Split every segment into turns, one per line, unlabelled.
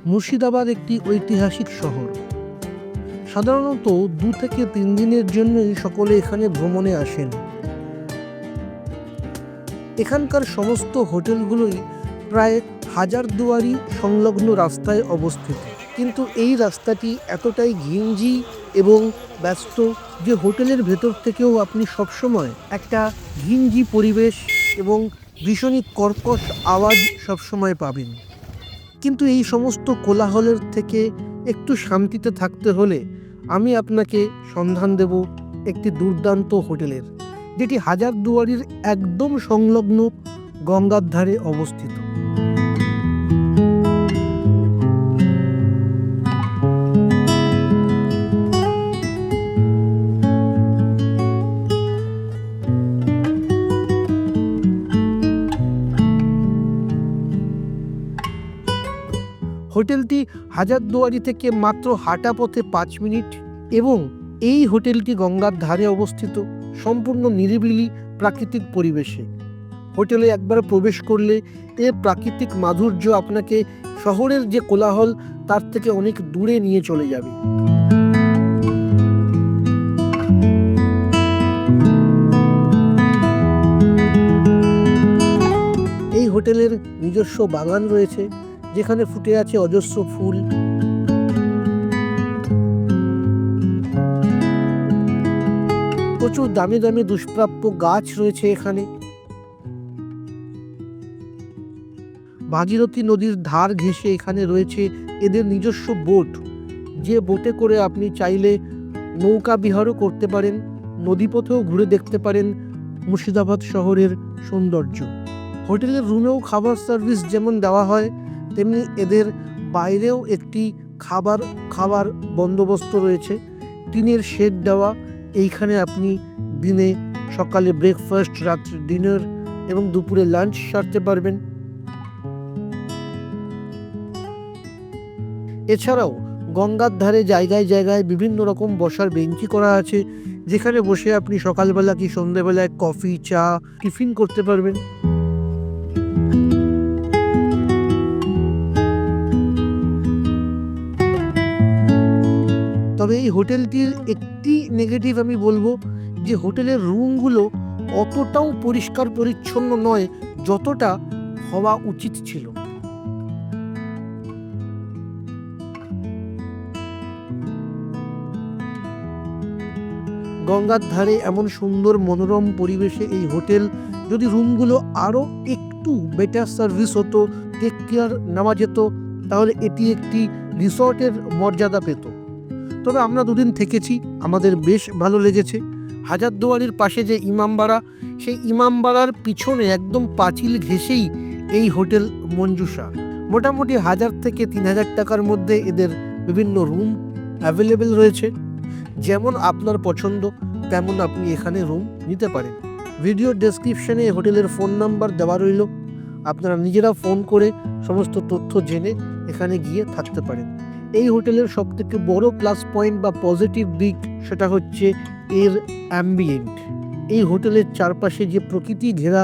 মুর্শিদাবাদ একটি ঐতিহাসিক শহর। সাধারণত 2 থেকে 3 দিনের জন্যই সকলে এখানে ভ্রমণে আসেন। এখানকার সমস্ত হোটেলগুলোই প্রায় হাজারদুয়ারি সংলগ্ন রাস্তায় অবস্থিত, কিন্তু এই রাস্তাটি এতটাই ঘিঞ্জি এবং ব্যস্ত যে হোটেলের ভেতর থেকেও আপনি সবসময় একটা ঘিঞ্জি পরিবেশ এবং ভীষণই কর্কশ আওয়াজ সবসময় পাবেন। কিন্তু এই সমস্ত কোলাহলের থেকে একটু শান্তিতে থাকতে হলে আমি আপনাকে সন্ধান দেব একটি দুর্দান্ত হোটেলের, যেটি হাজারদুয়ারির একদম সংলগ্ন গঙ্গার ধারে অবস্থিত। হোটেলটি হাজারদুয়ারি থেকে মাত্র হাঁটা পথে 5 মিনিট এবং এই হোটেলটি গঙ্গার ধারে অবস্থিত, সম্পূর্ণ নিরিবিলি প্রাকৃতিক পরিবেশে। হোটেলে একবার প্রবেশ করলে এর প্রাকৃতিক মাধুর্য আপনাকে শহরের যে কোলাহল তার থেকে অনেক দূরে নিয়ে চলে যাবে। এই হোটেলের নিজস্ব বাগান রয়েছে, যেখানে ফুটে আছে অজস্র ফুল। প্রচুর দামি দামি দুষ্প্রাপ্য গাছ রয়েছে এখানে। ভাগীরথী নদীর ধার ঘেঁষে এখানে রয়েছে এদের নিজস্ব বোট, যে বোটে করে আপনি চাইলে নৌকা বিহারও করতে পারেন, নদীপথেও ঘুরে দেখতে পারেন মুর্শিদাবাদ শহরের সৌন্দর্য। হোটেলের রুমেও খাবার সার্ভিস যেমন দেওয়া হয়, তেমনি এদের বাইরেও একটি খাবার বন্দোবস্ত রয়েছে। টিনের শেড দেওয়া, এইখানে আপনি দিনে সকালে ব্রেকফাস্ট, রাত্রে ডিনার এবং দুপুরে লাঞ্চ সারতে পারবেন। এছাড়াও গঙ্গার ধারে জায়গায় জায়গায় বিভিন্ন রকম বসার বেঞ্চি করা আছে, যেখানে বসে আপনি সকালবেলা কি সন্ধ্যেবেলায় কফি, চা, টিফিন করতে পারবেন। তবে এই হোটেলটির একটি নেগেটিভ আমি বলবো, যে হোটেলের রুমগুলো অতটাও পরিষ্কার পরিচ্ছন্ন নয় যতটা হওয়া উচিত ছিল। গঙ্গার ধারে এমন সুন্দর মনোরম পরিবেশে এই হোটেল, যদি রুমগুলো আরও একটু বেটার সার্ভিস হতো, টেক কেয়ার নেওয়া যেত, তাহলে এটি একটি রিসর্টের মর্যাদা পেত। তবে আমরা 2 দিন থেকেছি, আমাদের বেশ ভালো লেগেছে। হাজারদুয়ারির পাশে যে ইমামবাড়া, সেই ইমামবাড়ার পিছনে একদম পাঁচিল ঘেঁষেই এই হোটেল মঞ্জুসা। মোটামুটি 1000 থেকে 3000 টাকার মধ্যে এদের বিভিন্ন রুম অ্যাভেলেবেল রয়েছে। যেমন আপনার পছন্দ তেমন আপনি এখানে রুম নিতে পারেন। ভিডিও ডেসক্রিপশনে হোটেলের ফোন নাম্বার দেওয়া রইল, আপনারা নিজেরা ফোন করে সমস্ত তথ্য জেনে এখানে গিয়ে থাকতে পারেন। এই হোটেলের সবথেকে বড় প্লাস পয়েন্ট বা পজিটিভ দিক, সেটা হচ্ছে এর অ্যাম্বিয়েন্ট। এই হোটেলের চারপাশে যে প্রকৃতি ঘেরা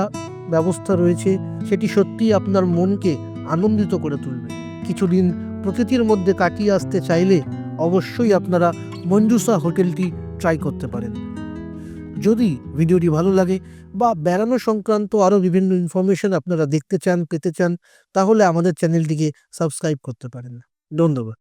ব্যবস্থা রয়েছে, সেটি সত্যিই আপনার মনকে আনন্দিত করে তুলবে। কিছুদিন প্রকৃতির মধ্যে কাটিয়ে আসতে চাইলে অবশ্যই আপনারা মঞ্জুসা হোটেলটি ট্রাই করতে পারেন। যদি ভিডিওটি ভালো লাগে বা বেড়ানো সংক্রান্ত আরও বিভিন্ন ইনফরমেশন আপনারা দেখতে চান, পেতে চান, তাহলে আমাদের চ্যানেলটিকে সাবস্ক্রাইব করতে পারেন। ধন্যবাদ।